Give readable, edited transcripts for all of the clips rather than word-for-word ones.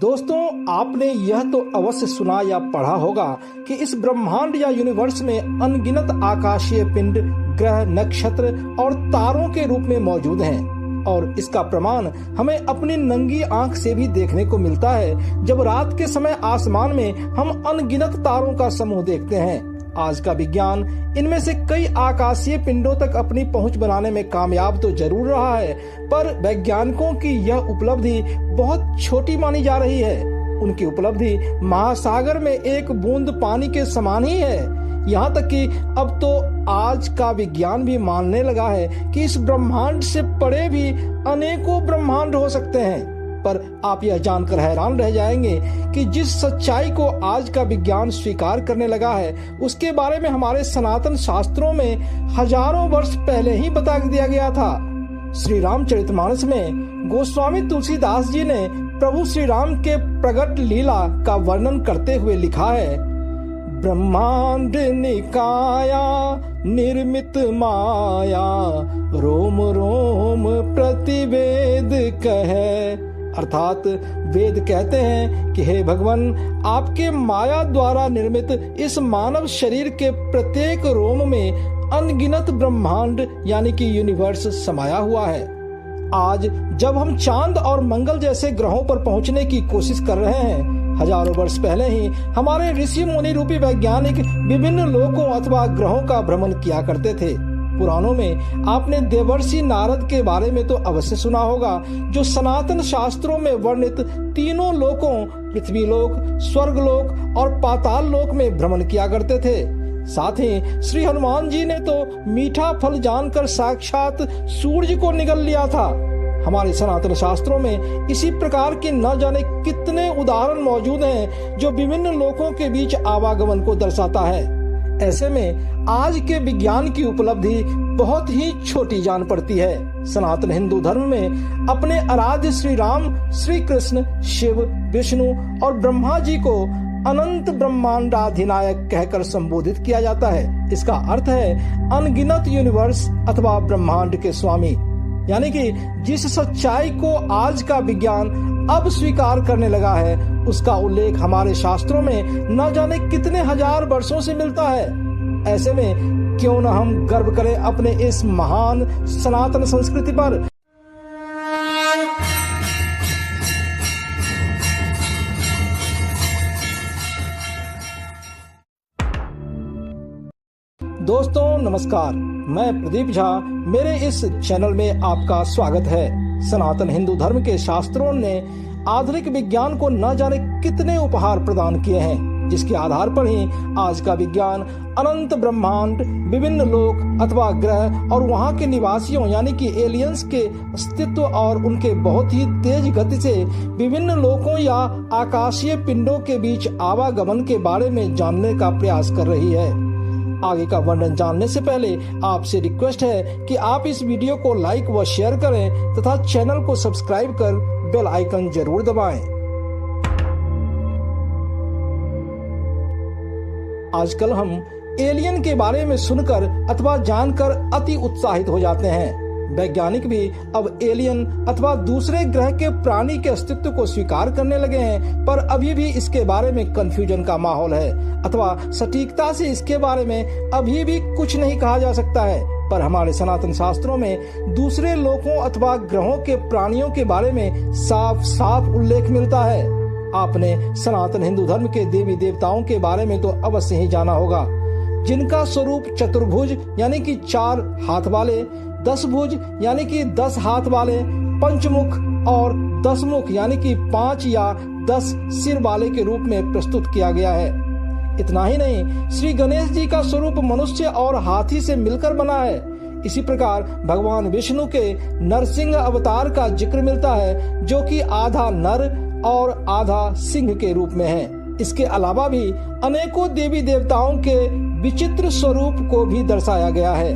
दोस्तों, आपने यह तो अवश्य सुना या पढ़ा होगा कि इस ब्रह्मांड या यूनिवर्स में अनगिनत आकाशीय पिंड, ग्रह, नक्षत्र और तारों के रूप में मौजूद हैं और इसका प्रमाण हमें अपनी नंगी आंख से भी देखने को मिलता है जब रात के समय आसमान में हम अनगिनत तारों का समूह देखते हैं। आज का विज्ञान इनमें से कई आकाशीय पिंडों तक अपनी पहुंच बनाने में कामयाब तो जरूर रहा है, पर वैज्ञानिकों की यह उपलब्धि बहुत छोटी मानी जा रही है। उनकी उपलब्धि महासागर में एक बूंद पानी के समान ही है। यहाँ तक कि अब तो आज का विज्ञान भी मानने लगा है कि इस ब्रह्मांड से परे भी अनेकों ब्रह्मांड हो सकते हैं। पर आप यह जानकर हैरान रह जाएंगे कि जिस सच्चाई को आज का विज्ञान स्वीकार करने लगा है उसके बारे में हमारे सनातन शास्त्रों में हजारों वर्ष पहले ही बता दिया गया था। श्री रामचरितमानस में गोस्वामी तुलसीदास जी ने प्रभु श्री राम के प्रगट लीला का वर्णन करते हुए लिखा है, ब्रह्मांड निकाया निर्मित माया, रोम रोम प्रतिवेद कहे। अर्थात वेद कहते हैं कि हे भगवान, आपके माया द्वारा निर्मित इस मानव शरीर के प्रत्येक रोम में अनगिनत ब्रह्मांड यानी कि यूनिवर्स समाया हुआ है। आज जब हम चांद और मंगल जैसे ग्रहों पर पहुंचने की कोशिश कर रहे हैं, हजारों वर्ष पहले ही हमारे ऋषि मुनि रूपी वैज्ञानिक विभिन्न लोकों अथवा ग्रहों का भ्रमण किया करते थे। पुराणों में आपने देवर्षि नारद के बारे में तो अवश्य सुना होगा, जो सनातन शास्त्रों में वर्णित तीनों लोकों पृथ्वी लोक, स्वर्ग लोक और पाताल लोक में भ्रमण किया करते थे। साथ ही श्री हनुमान जी ने तो मीठा फल जानकर साक्षात सूर्य को निगल लिया था। हमारे सनातन शास्त्रों में इसी प्रकार के न जाने कितने उदाहरण मौजूद हैं जो विभिन्न लोकों के बीच आवागमन को दर्शाता है। ऐसे में आज के विज्ञान की उपलब्धि बहुत ही छोटी जान पड़ती है। सनातन हिंदू धर्म में अपने आराध्य श्री राम, श्री कृष्ण, शिव, विष्णु और ब्रह्मा जी को अनंत ब्रह्मांडाधिनायक कहकर संबोधित किया जाता है। इसका अर्थ है अनगिनत यूनिवर्स अथवा ब्रह्मांड के स्वामी। यानी कि जिस सच्चाई को आज का विज्ञान अब स्वीकार करने लगा है उसका उल्लेख हमारे शास्त्रों में न जाने कितने हजार वर्षों से मिलता है। ऐसे में क्यों न हम गर्व करें अपने इस महान सनातन संस्कृति पर। दोस्तों नमस्कार, मैं प्रदीप झा। मेरे इस चैनल में आपका स्वागत है। सनातन हिंदू धर्म के शास्त्रों ने आधुनिक विज्ञान को न जाने कितने उपहार प्रदान किए हैं, जिसके आधार पर ही आज का विज्ञान अनंत ब्रह्मांड, विभिन्न लोक अथवा ग्रह और वहां के निवासियों यानी कि एलियंस के अस्तित्व और उनके बहुत ही तेज गति से विभिन्न लोकों या आकाशीय पिंडों के बीच आवागमन के बारे में जानने का प्रयास कर रही है। आगे का वर्णन जानने से पहले आपसे रिक्वेस्ट है कि आप इस वीडियो को लाइक व शेयर करें तथा चैनल को सब्सक्राइब कर बेल आइकन जरूर दबाएं। आजकल हम एलियन के बारे में सुनकर अथवा जानकर अति उत्साहित हो जाते हैं। वैज्ञानिक भी अब एलियन अथवा दूसरे ग्रह के प्राणी के अस्तित्व को स्वीकार करने लगे हैं, पर अभी भी इसके बारे में कंफ्यूजन का माहौल है अथवा सटीकता से इसके बारे में अभी भी कुछ नहीं कहा जा सकता है। पर हमारे सनातन शास्त्रों में दूसरे लोकों अथवा ग्रहों के प्राणियों के बारे में साफ साफ उल्लेख मिलता है। आपने सनातन हिंदू धर्म के देवी देवताओं के बारे में तो अवश्य ही जाना होगा, जिनका स्वरूप चतुर्भुज यानी कि 4 हाथ वाले, 10 भुज यानी कि 10 हाथ वाले, पंचमुख और 10 मुख यानी कि 5 या 10 सिर वाले के रूप में प्रस्तुत किया गया है। इतना ही नहीं, श्री गणेश जी का स्वरूप मनुष्य और हाथी से मिलकर बना है। इसी प्रकार भगवान विष्णु के नरसिंह अवतार का जिक्र मिलता है, जो कि आधा नर और आधा सिंह के रूप में है। इसके अलावा भी अनेकों देवी देवताओं के विचित्र स्वरूप को भी दर्शाया गया है।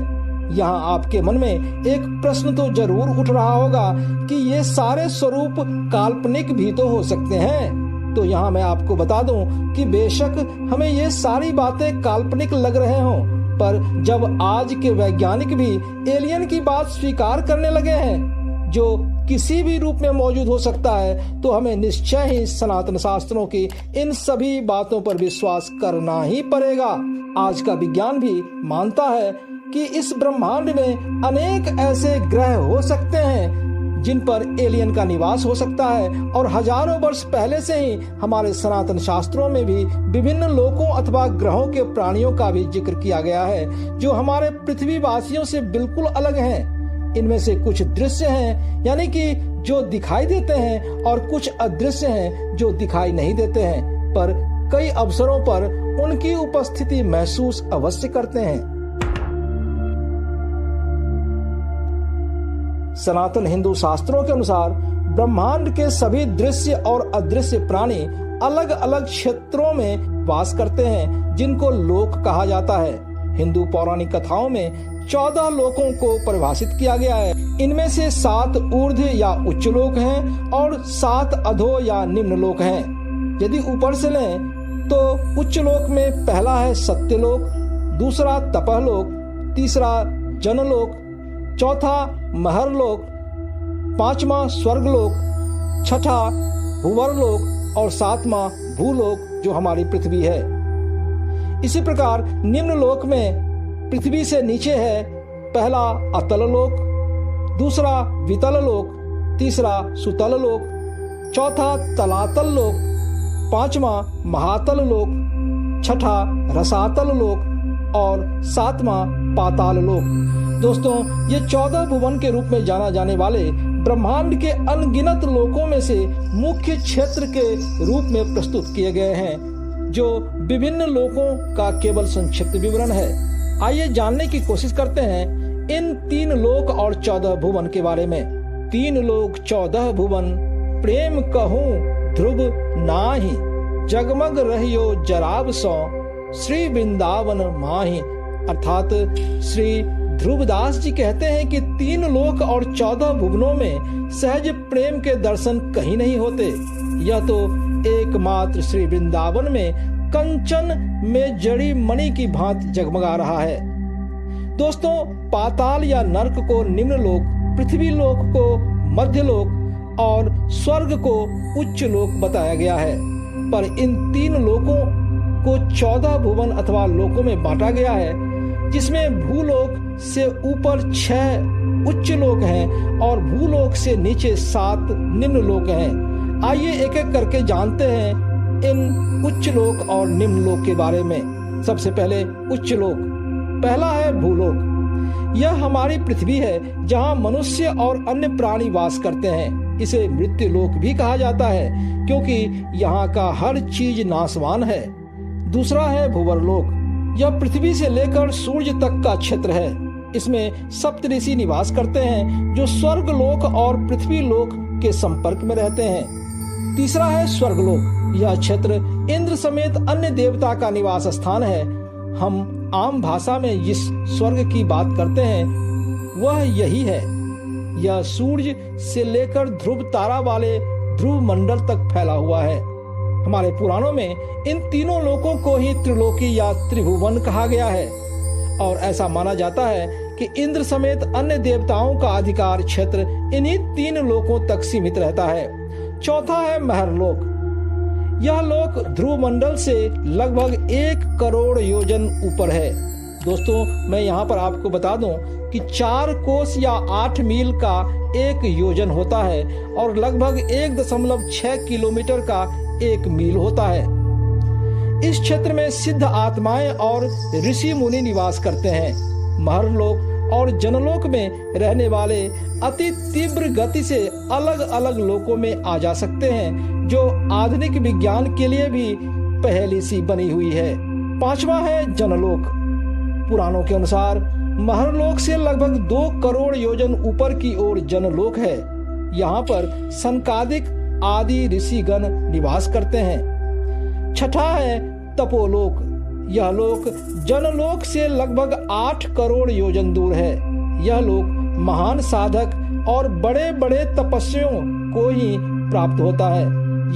यहाँ आपके मन में एक प्रश्न तो जरूर उठ रहा होगा कि ये सारे स्वरूप काल्पनिक भी तो हो सकते हैं। तो यहाँ मैं आपको बता दूं कि बेशक हमें ये सारी बातें काल्पनिक लग रहे हों, पर जब आज के वैज्ञानिक भी एलियन की बात स्वीकार करने लगे हैं जो किसी भी रूप में मौजूद हो सकता है, तो हमें निश्चय ही सनातन शास्त्रों की इन सभी बातों पर विश्वास करना ही पड़ेगा। आज का विज्ञान भी मानता है कि इस ब्रह्मांड में अनेक ऐसे ग्रह हो सकते हैं जिन पर एलियन का निवास हो सकता है, और हजारों वर्ष पहले से ही हमारे सनातन शास्त्रों में भी विभिन्न लोकों अथवा ग्रहों के प्राणियों का भी जिक्र किया गया है जो हमारे पृथ्वीवासियों से बिल्कुल अलग हैं। इनमें से कुछ दृश्य हैं, यानी कि जो दिखाई देते हैं, और कुछ अदृश्य हैं जो दिखाई नहीं देते हैं, पर कई अवसरों पर उनकी उपस्थिति महसूस अवश्य करते हैं। सनातन हिंदू शास्त्रों के अनुसार ब्रह्मांड के सभी दृश्य और अदृश्य प्राणी अलग अलग क्षेत्रों में वास करते हैं, जिनको लोक कहा जाता है। हिंदू पौराणिक कथाओं में 14 लोकों को परिभाषित किया गया है। इनमें से 7 ऊर्ध्व या उच्च लोक हैं और 7 अधो या निम्न लोक हैं। यदि ऊपर से लें तो उच्च लोक में पहला है सत्यलोक, दूसरा तपहलोक, तीसरा जनलोक, चौथा महरलोक, पांचवा स्वर्गलोक, छठा भूवरलोक और 7वां भूलोक जो हमारी पृथ्वी है। इसी प्रकार निम्न लोक में पृथ्वी से नीचे है पहला अतल लोक, दूसरा वितल लोक, तीसरा सुतल लोक, चौथा तलातल लोक, पांचवा महातल लोक, छठा रसातल लोक और 7वां पाताल लोक। दोस्तों, ये 14 भुवन के रूप में जाना जाने वाले ब्रह्मांड के अनगिनत लोकों में से मुख्य क्षेत्र के रूप में प्रस्तुत किए गए हैं, जो विभिन्न लोकों का केवल संक्षिप्त विवरण है। आइए जानने की कोशिश करते हैं इन 3 लोक और 14 भुवन के बारे में। 3 लोक 14 भुवन, प्रेम कहूँ ध्रुव नाही, जगमग रहियो जराब सौ, श्री वृंदावन माही। अर्थात श्री ध्रुवदास जी कहते हैं कि 3 लोक और 14 भुवनों में सहज प्रेम के दर्शन कहीं नहीं होते। यह तो एकमात्र श्री वृंदावन में कंचन में जड़ी मणि की भांति जगमगा रहा है। दोस्तों, पाताल या नर्क को निम्न लोक, पृथ्वी लोक को मध्य लोक और स्वर्ग को उच्च लोक बताया गया है। पर इन 3 लोकों को 14 भुवन अथवा लोकों में बांटा गया है, जिसमें भूलोक से ऊपर 6 उच्च लोक हैं और भूलोक से नीचे 7 निम्न लोक हैं। आइए एक एक करके जानते हैं इन उच्च लोक और निम्न लोक के बारे में। सबसे पहले उच्च लोक। पहला है भूलोक। यह हमारी पृथ्वी है, जहां मनुष्य और अन्य प्राणी वास करते हैं। इसे मृत्यु लोक भी कहा जाता है, क्योंकि यहाँ का हर चीज नाशवान है। दूसरा है भूवरलोक। यह पृथ्वी से लेकर सूर्य तक का क्षेत्र है। इसमें सप्तऋषि निवास करते हैं, जो स्वर्ग लोक और पृथ्वी लोक के संपर्क में रहते हैं। तीसरा है स्वर्गलोक। यह क्षेत्र इंद्र समेत अन्य देवता का निवास स्थान है। हम आम भाषा में जिस स्वर्ग की बात करते हैं वह यही है। यह सूर्य से लेकर ध्रुव तारा वाले ध्रुव मंडल तक फैला हुआ है। हमारे पुराणों में इन तीनों लोकों को ही त्रिलोकी या त्रिभुवन कहा गया है, और ऐसा माना जाता है कि इंद्र समेत अन्य देवताओं का अधिकार क्षेत्र इन्हीं 3 लोकों तक सीमित रहता है। चौथा है महरलोक। यह लोक ध्रुव मंडल से लगभग 1 करोड़ योजन ऊपर है। दोस्तों, मैं यहाँ पर आपको बता दूं कि 4 कोस या 8 मील का 1 योजन होता है और लगभग 1.6 किलोमीटर का 1 मील होता है। इस क्षेत्र में सिद्ध आत्माएं और ऋषि मुनि निवास करते हैं। महरलोक और जनलोक में रहने वाले अति तीव्र गति से अलग अलग लोकों में आ जा सकते हैं, जो आधुनिक विज्ञान के लिए भी पहेली सी बनी हुई है। 5वां है जनलोक। पुराणों के अनुसार महरलोक से लगभग 2 करोड़ योजन ऊपर की ओर जनलोक है। यहाँ पर सनकादिक आदि ऋषिगण निवास करते हैं। छठा है तपोलोक। यह लोक जनलोक से लगभग 8 करोड़ योजन दूर है। यह लोक महान साधक और बड़े बड़े तपस्वियों को ही प्राप्त होता है।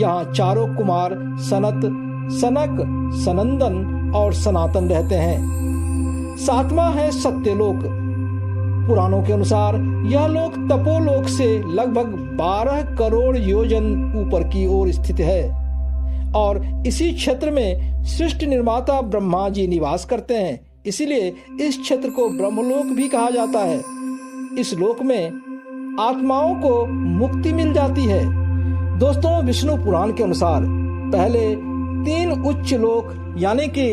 यहाँ चारों कुमार सनत, सनक, सनंदन और सनातन रहते हैं। 7वां है सत्यलोक। पुराणों के अनुसार यह लोक तपोलोक से लगभग 12 करोड़ योजन ऊपर की ओर स्थित है और इसी क्षेत्र में सृष्टि निर्माता ब्रह्मा जी निवास करते हैं। इसीलिए इस क्षेत्र को ब्रह्मलोक भी कहा जाता है। इस लोक में आत्माओं को मुक्ति मिल जाती है। दोस्तों, विष्णु पुराण के अनुसार पहले 3 उच्च लोक यानी कि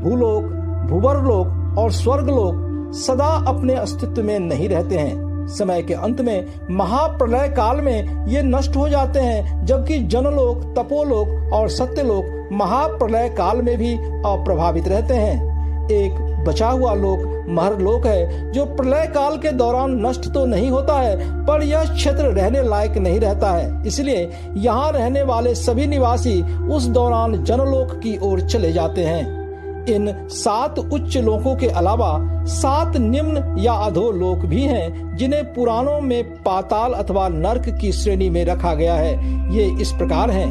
भूलोक, भूवर्लोक और स्वर्गलोक सदा अपने अस्तित्व में नहीं रहते हैं। समय के अंत में महाप्रलय काल में ये नष्ट हो जाते हैं, जबकि जनलोक, तपोलोक और सत्यलोक महाप्रलय काल में भी अप्रभावित रहते हैं। एक बचा हुआ लोक महरलोक है, जो प्रलय काल के दौरान नष्ट तो नहीं होता है, पर यह क्षेत्र रहने लायक नहीं रहता है। इसलिए यहाँ रहने वाले सभी निवासी उस दौरान जनलोक की ओर चले जाते हैं। इन 7 उच्च लोकों के अलावा 7 निम्न या अधोलोक भी हैं, जिन्हें पुराणों में पाताल अथवा नर्क की श्रेणी में रखा गया है। ये इस प्रकार हैं।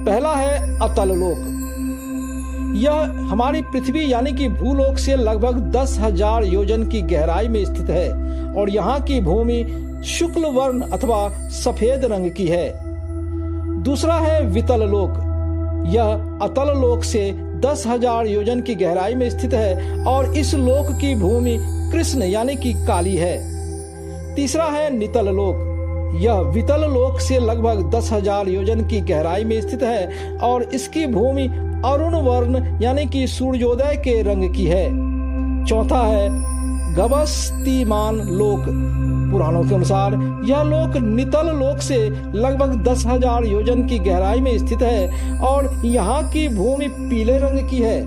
पहला है अतल लोक। यह हमारी पृथ्वी यानी कि भूलोक से लगभग 10,000 योजन की गहराई में स्थित है और यहाँ की भूमि शुक्ल वर्ण अथवा सफेद रंग की है। दूसरा है वितल लोक। यह अतल लोक से 10,000 योजन की गहराई में स्थित है और इस लोक की भूमि कृष्ण यानी कि काली है। तीसरा है नितल लोक। यह वितल लोक से लगभग 10,000 योजन की गहराई में स्थित है और इसकी भूमि अरुण वर्ण यानी कि सूर्योदय के रंग की है। चौथा है गवस्तिमान लोक। पुराणों के अनुसार यह लोक नितल लोक से लगभग 10,000 योजन की गहराई में स्थित है और यहाँ की भूमि पीले रंग की है।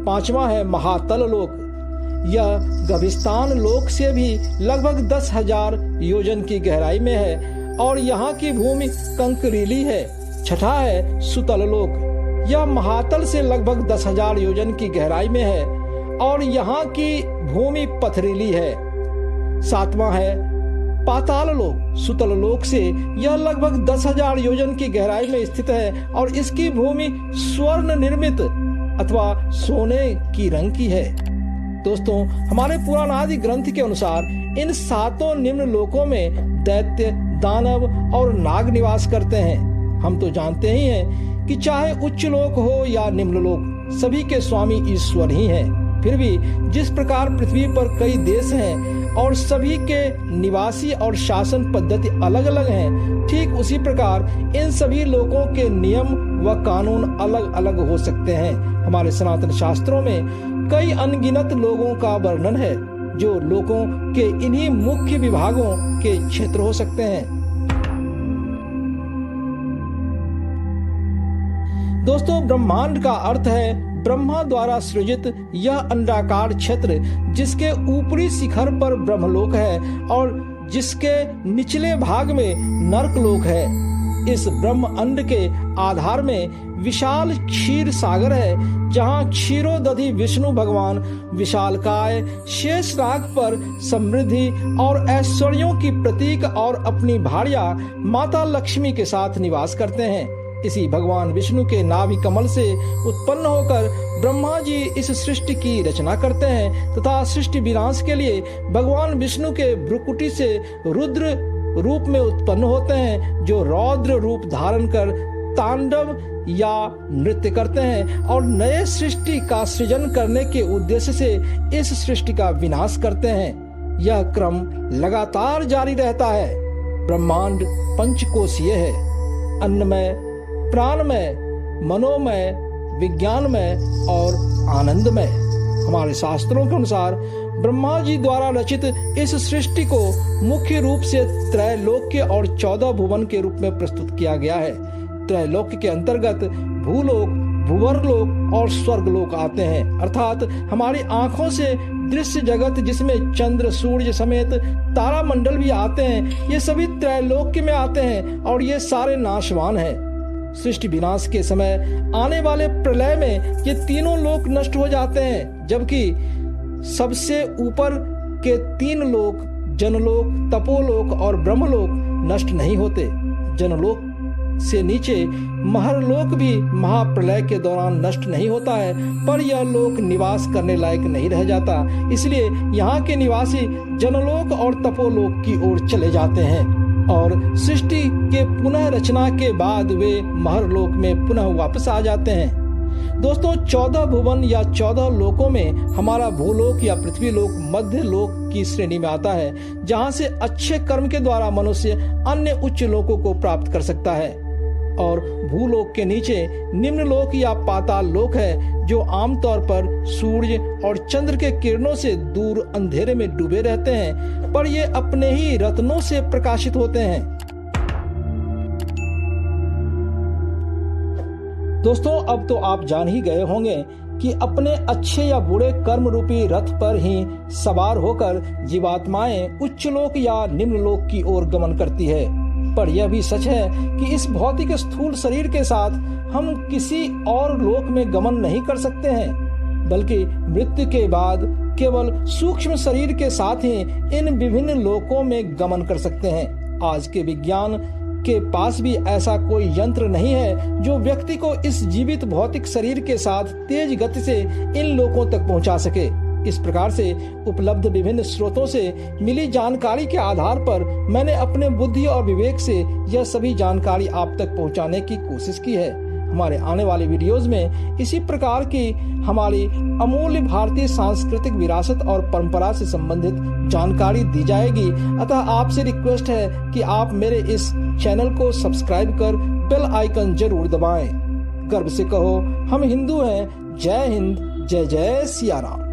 पांचवा है महातल लोक। यह गविस्तान लोक से भी लगभग 10,000 योजन की गहराई में है और यहाँ की भूमि कंकरीली है। छठा है सुतल लोक। यह महातल से लगभग 10,000 योजन की गहराई में है और यहाँ की भूमि पथरीली है। सातवां है पाताल लोक। सुतल लोक से यह लगभग 10,000 योजन की गहराई में स्थित है और इसकी भूमि स्वर्ण निर्मित अथवा सोने की रंग की है। दोस्तों, हमारे पुराण आदि ग्रंथ के अनुसार इन 7 निम्न लोकों में दैत्य, दानव और नाग निवास करते हैं। हम तो जानते ही हैं कि चाहे उच्च लोक हो या निम्न लोक, सभी के स्वामी ईश्वर ही हैं। फिर भी जिस प्रकार पृथ्वी पर कई देश हैं और सभी के निवासी और शासन पद्धति अलग अलग हैं, ठीक उसी प्रकार इन सभी लोकों के नियम व कानून अलग अलग हो सकते हैं। हमारे सनातन शास्त्रों में कई अनगिनत लोगों का वर्णन है, जो लोकों के इन्हीं मुख्य विभागों के क्षेत्र हो सकते हैं। दोस्तों, ब्रह्मांड का अर्थ है ब्रह्मा द्वारा सृजित यह अंडाकार क्षेत्र, जिसके ऊपरी शिखर पर ब्रह्मलोक है और जिसके निचले भाग में नरकलोक है। इस ब्रह्म अंड के आधार में विशाल क्षीर सागर है, जहाँ क्षीरोदधि विष्णु भगवान विशालकाय शेषनाग पर समृद्धि और ऐश्वर्यों की प्रतीक और अपनी भार्या माता लक्ष्मी के साथ निवास करते हैं। इसी भगवान विष्णु के नाभि कमल से उत्पन्न होकर ब्रह्मा जी इस सृष्टि की रचना करते हैं तथा सृष्टि विनाश के लिए भगवान विष्णु के भ्रुकुटी से रुद्र रूप में उत्पन्न होते हैं, जो रौद्र रूप धारण कर तांडव या नृत्य करते हैं और नए सृष्टि का सृजन करने के उद्देश्य से इस सृष्टि का विनाश करते हैं। यह क्रम लगातार जारी रहता है। ब्रह्मांड पंचकोशीय है, अन्नमय, प्राणमय, मनोमय, विज्ञानमय और आनंदमय। हमारे शास्त्रों के अनुसार ब्रह्मा जी द्वारा रचित इस सृष्टि को मुख्य रूप से त्रैलोक्य और 14 भुवन के रूप में प्रस्तुत किया गया है। त्रैलोक्य के अंतर्गत भूलोक, भूवर्लोक और स्वर्गलोक आते हैं, अर्थात हमारी आंखों से दृश्य जगत जिसमें चंद्र, सूर्य समेत तारामंडल भी आते हैं, ये सभी त्रैलोक्य में आते हैं और ये सारे नाशवान हैं। सृष्टि विनाश के समय आने वाले प्रलय में ये तीनों लोक नष्ट हो जाते हैं, जबकि सबसे ऊपर के 3 लोक जनलोक, तपोलोक और ब्रह्मलोक नष्ट नहीं होते। जनलोक से नीचे महरलोक भी महाप्रलय के दौरान नष्ट नहीं होता है, पर यह लोक निवास करने लायक नहीं रह जाता। इसलिए यहाँ के निवासी जनलोक और तपोलोक की ओर चले जाते हैं और सृष्टि के पुनः रचना के बाद वे महरलोक में पुनः वापस आ जाते हैं। दोस्तों, 14 भुवन या 14 लोकों में हमारा भूलोक या पृथ्वी लोक मध्य लोक की श्रेणी में आता है, जहां से अच्छे कर्म के द्वारा मनुष्य अन्य उच्च लोकों को प्राप्त कर सकता है। और भूलोक के नीचे निम्न लोक या पाताल लोक है, जो आमतौर पर सूर्य और चंद्र के किरणों से दूर अंधेरे में डूबे रहते हैं, पर ये अपने ही रत्नों से प्रकाशित होते हैं। दोस्तों, अब तो आप जान ही गए होंगे कि अपने अच्छे या बुरे कर्म रूपी रथ पर ही सवार होकर जीवात्माएं उच्च लोक या निम्न लोक की ओर गमन करती है। पर यह भी सच है कि इस भौतिक स्थूल शरीर के साथ हम किसी और लोक में गमन नहीं कर सकते हैं, बल्कि मृत्यु के बाद केवल सूक्ष्म शरीर के साथ ही इन विभिन्न लोकों में गमन कर सकते हैं। आज के विज्ञान के पास भी ऐसा कोई यंत्र नहीं है जो व्यक्ति को इस जीवित भौतिक शरीर के साथ तेज गति से इन लोकों तक पहुंचा सके। इस प्रकार से उपलब्ध विभिन्न स्रोतों से मिली जानकारी के आधार पर मैंने अपने बुद्धि और विवेक से यह सभी जानकारी आप तक पहुंचाने की कोशिश की है। हमारे आने वाले वीडियोस में इसी प्रकार की हमारी अमूल्य भारतीय सांस्कृतिक विरासत और परंपरा से संबंधित जानकारी दी जाएगी। अतः आपसे रिक्वेस्ट है कि आप मेरे इस चैनल को सब्सक्राइब कर बेल आइकन जरूर दबाएं। गर्व से कहो, हम हिंदू हैं। जय हिंद, जय जय सिया राम।